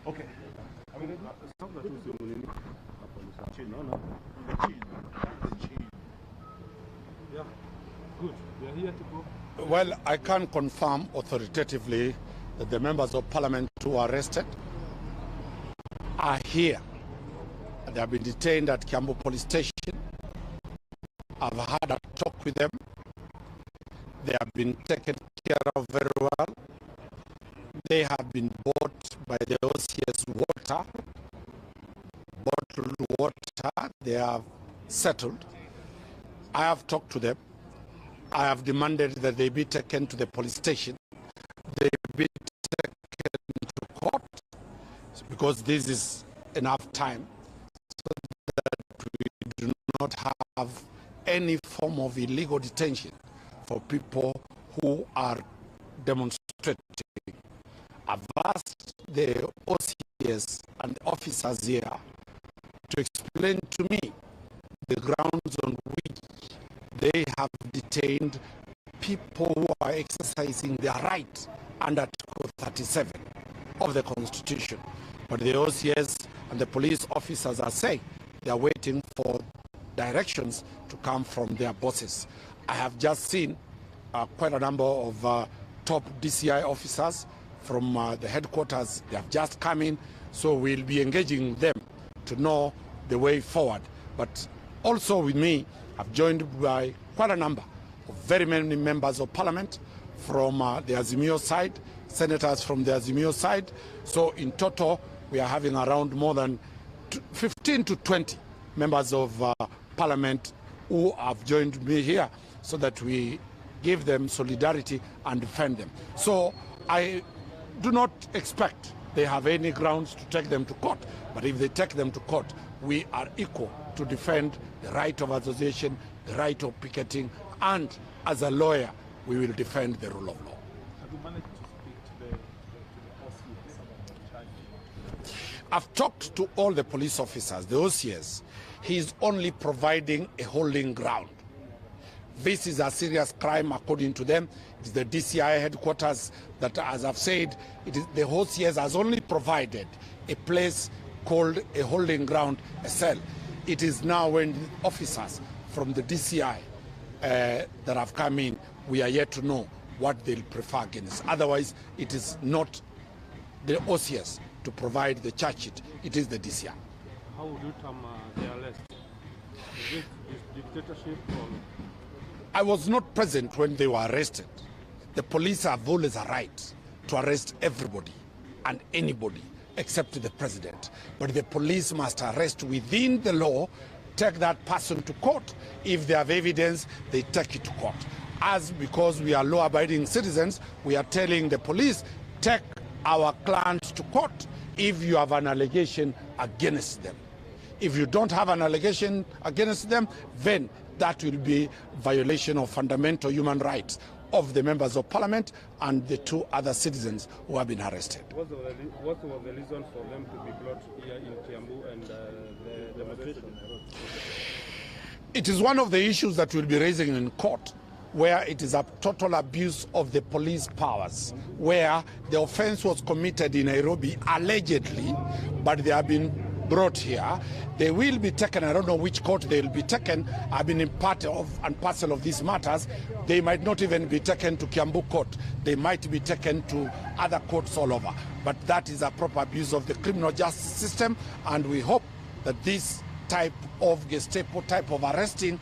Okay. Yeah, good. We are here to go. Well, I can confirm authoritatively that the members of parliament who are arrested are here. They have been detained at Kiambu police station. I've had a talk with them. They have been taken care of very well. They have been bought by the OCS water, bottled water. They have settled. I have talked to them. I have demanded that they be taken to the police station. They be taken to court because this is enough time so that we do not have any form of illegal detention for people who are demonstrating. I've asked the OCS and officers here to explain to me the grounds on which they have detained people who are exercising their right under Article 37 of the Constitution. But the OCS and the police officers are saying they are waiting for directions to come from their bosses. I have just seen quite a number of top DCI officers from the headquarters. They have just come in, so we'll be engaging them to know the way forward. But also with me, I've joined by quite a number of very many members of parliament from the Azimio side, senators from the Azimio side. So in total, we are having around more than 15 to 20 members of parliament who have joined me here so that we give them solidarity and defend them. So I do not expect they have any grounds to take them to court, but if they take them to court, we are equal to defend the right of association, the right of picketing, and as a lawyer, we will defend the rule of law. Have you managed to speak to the OCS about the charge? I've talked to all the police officers, the OCS. He is only providing a holding ground. This is a serious crime according to them. It is the DCI headquarters that, as I've said, it is the OCS has only provided a place called a holding ground, a cell. It is now when the officers from the DCI that have come in, we are yet to know what they'll prefer against. Otherwise, it is not the OCS to provide the charge sheet. It is the DCI. How would you term the arrest? Is this dictatorship or? I was not present when they were arrested. The police have always a right to arrest everybody and anybody except the president. But the police must arrest within the law, take that person to court. If they have evidence, they take it to court. As because we are law-abiding citizens, we are telling the police, take our clients to court if you have an allegation against them. If you don't have an allegation against them, then that will be violation of fundamental human rights of the members of parliament and the two other citizens who have been arrested. What was the reason for them to be brought here in Kiambu and the demonstration? It is one of the issues that we'll be raising in court, where it is a total abuse of the police powers, where the offense was committed in Nairobi, allegedly, but they have been brought here. They will be taken. I don't know which court they will be taken. I've been in part of and parcel of these matters. They might not even be taken to Kiambu court. They might be taken to other courts all over. But that is a proper abuse of the criminal justice system, and we hope that this type of Gestapo type of arresting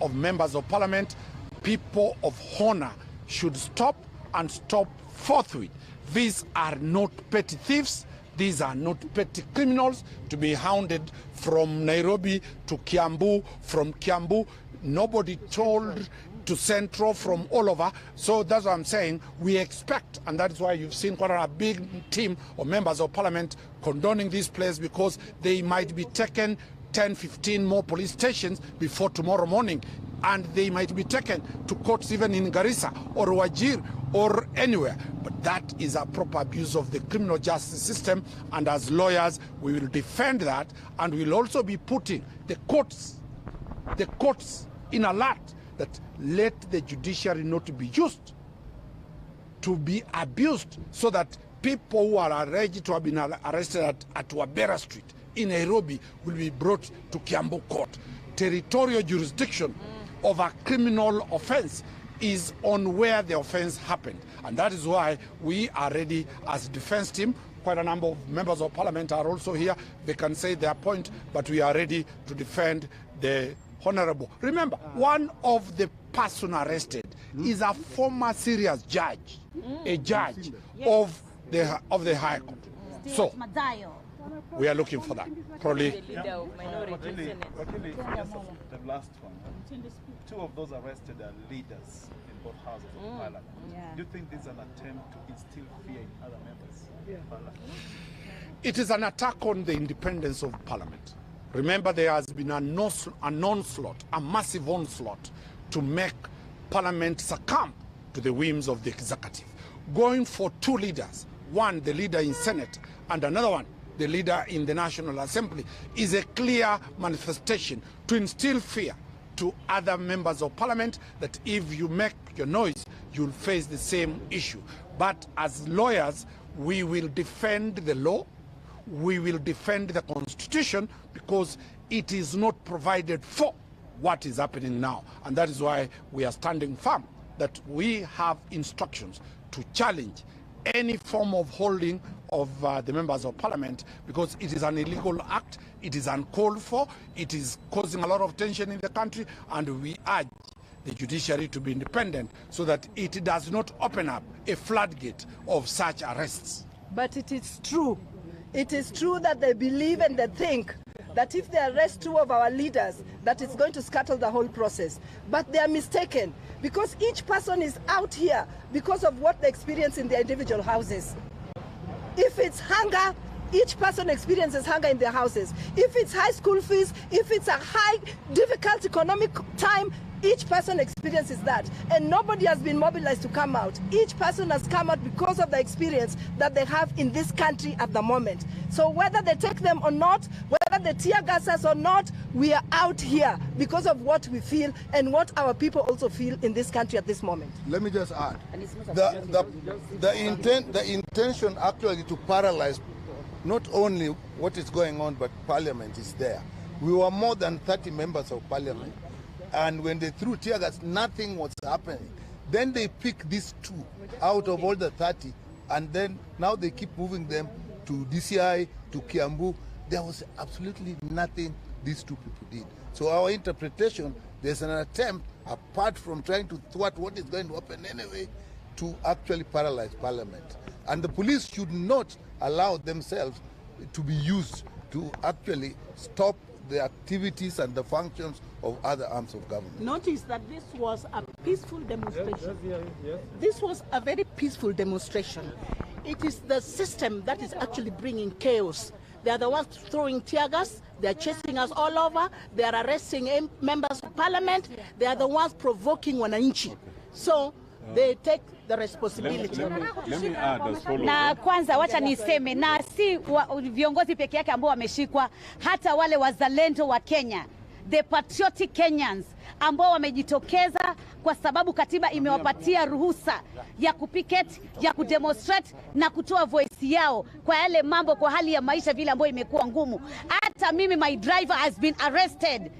of members of parliament, people of honor, should stop and stop forthwith. These are not petty thieves. These are not petty criminals to be hounded from Nairobi to Kiambu, from Kiambu, nobody told, to Central, from all over. So that's what I'm saying. We expect, and that's why you've seen quite a big team of members of parliament condoning this place, because they might be taken 10, 15 more police stations before tomorrow morning, and they might be taken to courts even in Garissa or Wajir or anywhere. But that is a proper abuse of the criminal justice system, and as lawyers we will defend that, and we'll also be putting the courts in alert that let the judiciary not be used to be abused, so that people who are alleged to have been arrested at Wabera Street in Nairobi will be brought to Kiambu court. Territorial jurisdiction of a criminal offense is on where the offense happened. And that is why we are ready as defense team. Quite a number of members of parliament are also here. They can say their point, but we are ready to defend the honorable. Remember, one of the person arrested is a former serious judge, a judge of the High Court. So we are looking for that. Probably. The last one. Two of those arrested are leaders in both houses of parliament. Do you think this is an attempt to instill fear in other members of parliament? It is an attack on the independence of parliament. Remember, there has been an onslaught, a massive onslaught to make parliament succumb to the whims of the executive. Going for two leaders, one the leader in Senate and another one the leader in the National Assembly, is a clear manifestation to instill fear to other members of parliament that if you make your noise, you'll face the same issue. But as lawyers, we will defend the law, we will defend the Constitution, because it is not provided for what is happening now. And that is why we are standing firm that we have instructions to challenge any form of holding of the members of parliament, because it is an illegal act, it is uncalled for, it is causing a lot of tension in the country, and we urge the judiciary to be independent so that it does not open up a floodgate of such arrests. But it is true. It is true that they believe and they think that if they arrest two of our leaders, that it's going to scuttle the whole process. But they are mistaken, because each person is out here because of what they experience in their individual houses. If it's hunger, each person experiences hunger in their houses. If it's high school fees, if it's a high, difficult economic time, each person experiences that. And nobody has been mobilized to come out. Each person has come out because of the experience that they have in this country at the moment. So whether they take them or not, whether they tear gas us or not, we are out here because of what we feel and what our people also feel in this country at this moment. Let me just add, the intention actually to paralyze not only what is going on, but parliament is there. We were more than 30 members of parliament, and when they threw tear gas, nothing was happening. Then they pick these two out of all the 30, and then now they keep moving them to DCI, to Kiambu. There was absolutely nothing these two people did. So our interpretation, there's an attempt, apart from trying to thwart what is going to happen anyway, to actually paralyze parliament. And the police should not allow themselves to be used to actually stop the activities and the functions of other arms of government. Notice that this was a peaceful demonstration. Yes. This was a very peaceful demonstration. It is the system that is actually bringing chaos. They are the ones throwing tear gas, they are chasing us all over, they are arresting members of parliament, they are the ones provoking wananchi. So they take the responsibility. Let me add as follows. Na kwanza wacha niseme, na si viongozi peke yake ambao wameshikwa, hata wale wazalendo wa Kenya, the patriotic Kenyans ambao wamejitokeza kwa sababu katiba imewapatia ruhusa ya kupicket, ya kudemonstrate na kutoa voice yao kwa yale mambo, kwa hali ya maisha vile ambayo imekuwa ngumu. Hata mimi, my driver has been arrested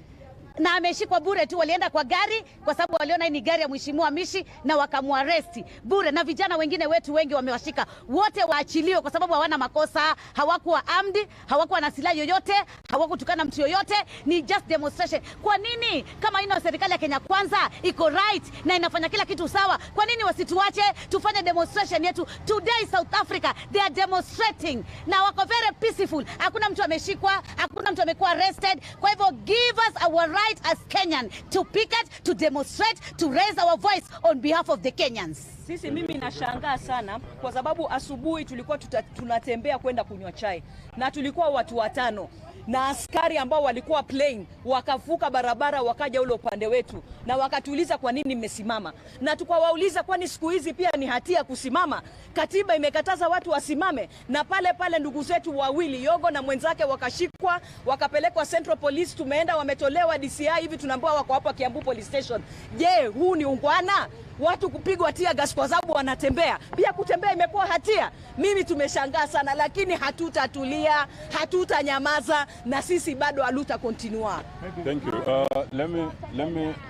na ameshikwa bure tu. Walienda kwa gari kwa sababu waliona ni gari ya mheshimiwa Mishi na wakamuaresti bure, na vijana wengine wetu wengi wamewashika. Wote waachiliwe kwa sababu hawana makosa, hawakuwa armed, hawakuwa na silaha yoyote, hawakutukana mtu yoyote, ni just demonstration. Kwa nini kama ino serikali ya Kenya Kwanza iko right na inafanya kila kitu sawa, kwa nini wasituache tufanye demonstration yetu? Today South Africa, they are demonstrating na wako very peaceful. Hakuna mtu ameshikwa, hakuna mtu amekuwa arrested. Kwa hivyo give us our right as Kenyan to picket, to demonstrate, to raise our voice on behalf of the Kenyans. Sisi, mimi nashangaa sana kwa sababu asubuhi tulikuwa tunatembea kwenda kunywa chai na tulikuwa watu watano. na askari ambao walikuwa plain wakavuka barabara wakaja ule upande wetu na wakatuuliza kwa nini mmesimama, na tukawauliza kwani siku hizi pia ni hatia kusimama? Katiba imekataza watu wasimame. Na pale pale ndugu zetu wawili Yogo na mwenzake wakashikwa wakapelekwa Central Police, tumeenda wametolewa DCI, hivi tunaambiwa wako hapa Kiambu Police Station. Je, huu ni ungwana? Watu kupigwa tear gas kwa sababu wanatembea. Pia kutembea imekuwa hatia. Mimi tumeshangaa sana, lakini hatutatulia, hatutanyamaza, na sisi bado haluta continua. Thank you.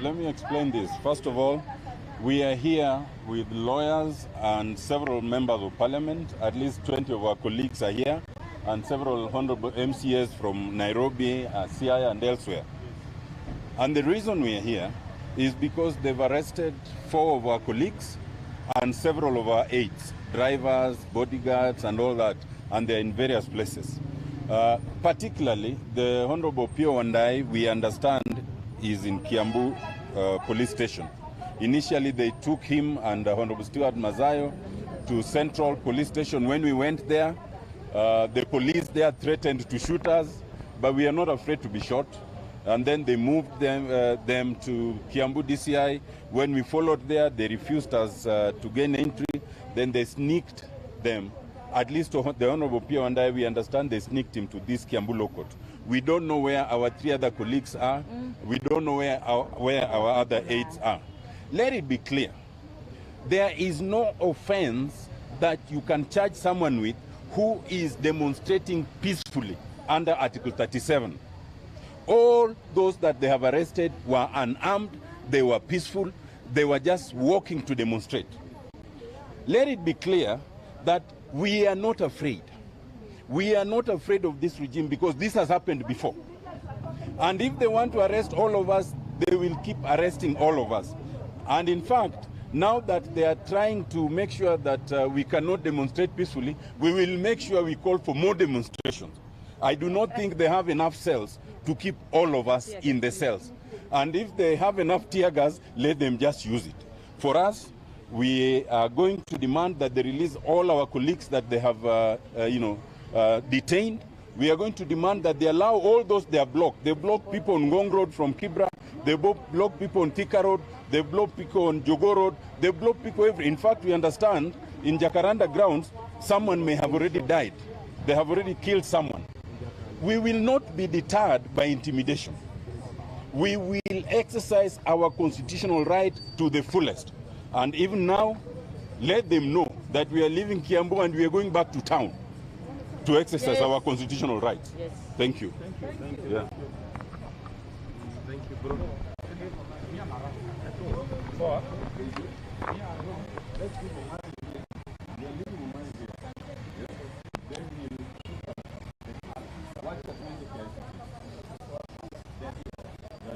Let me explain this. First of all, we are here with lawyers and several members of parliament. At least 20 of our colleagues are here, and several honorable MCAs from Nairobi, Siaya, and elsewhere. And the reason we are here is because they've arrested 4 of our colleagues and several of our aides, drivers, bodyguards, and all that, and they're in various places. Particularly, the Honorable Pio Wandai, we understand, is in Kiambu police station. Initially, they took him and Honorable Stuart Mazayo to Central Police Station. When we went there, the police there threatened to shoot us, but we are not afraid to be shot. And then they moved them to Kiambu DCI. When we followed there, they refused us to gain entry. Then they sneaked them. At least to the Honorable Pio and I, we understand they sneaked him to this Kiambu law court. We don't know where our 3 other colleagues are. We don't know where our other aides are. Let it be clear. There is no offense that you can charge someone with who is demonstrating peacefully under Article 37. All those that they have arrested were unarmed, they were peaceful, they were just walking to demonstrate. Let it be clear that we are not afraid. We are not afraid of this regime because this has happened before. And if they want to arrest all of us, they will keep arresting all of us. And in fact, now that they are trying to make sure that we cannot demonstrate peacefully, we will make sure we call for more demonstrations. I do not think they have enough cells to keep all of us in the cells. And if they have enough tear gas, let them just use it. For us, we are going to demand that they release all our colleagues that they have detained. We are going to demand that they allow all those they have blocked. They block people on Ngong Road from Kibra. They block people on Thika Road. They block people on Jogo Road. They block people everywhere. In fact, we understand in Jacaranda grounds, someone may have already died. They have already killed someone. We will not be deterred by intimidation. We will exercise our constitutional right to the fullest. And even now, let them know that we are leaving Kiambu and we are going back to town to exercise our constitutional rights. Yes. Thank you. Thank you. Yeah. Thank you, bro.